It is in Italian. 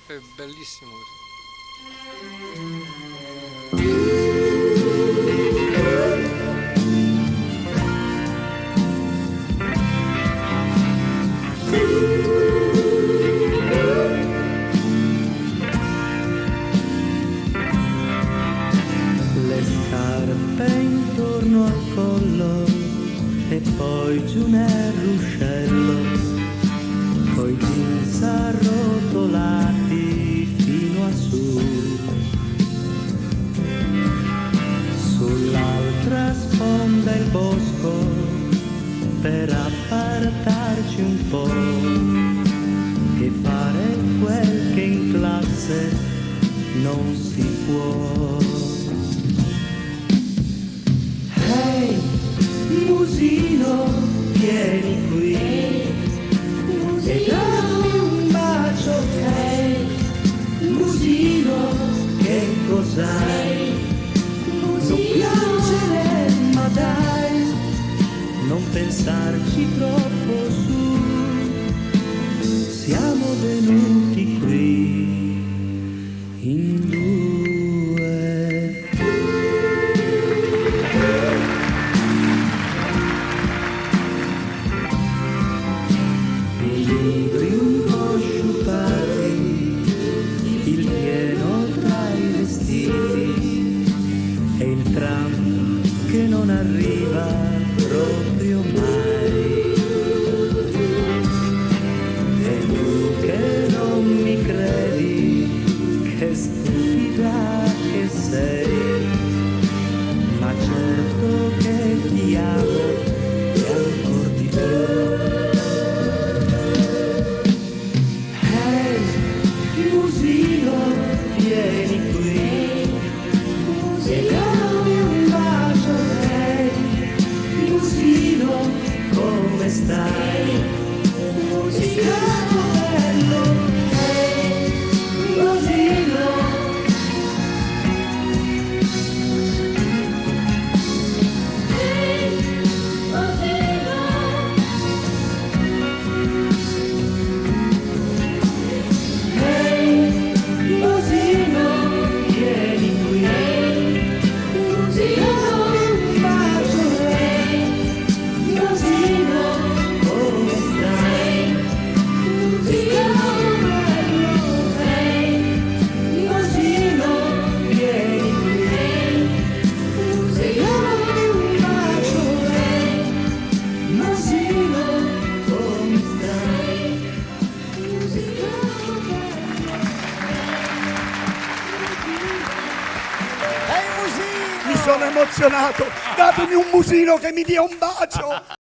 È bellissimo così. Le scarpe intorno al collo e poi giù nel ruscello, coi jeans arrotolati fino a su. Sull'altra sponda il bosco per appartarci un po' e fare quel che in classe non si può. Ehi, musino, vieni qui e dammi un bacio. Ehi, musino, che cos'hai? Non piangere, ma dai, non pensarci troppo su. Siamo venuti qui in due. I libri un po' sciupati, il pieno tra i vestiti e il tram che non arriva proprio mai. E tu che non mi credi, che stupida che sei, ma certo che ti amo e ancor di più. Musino, vieni qui e dammi un bacio. Ehi, musino, come stai? Musino bello, ehi, musino. Ehi, musino. Musino, vieni qui, musino, un bacio. Musino, come stai? Musino bello, musino, vieni qui, musino, un bacio. Musino, come stai? Musino Mi sono emozionato, datemi un musino che mi dia un bacio.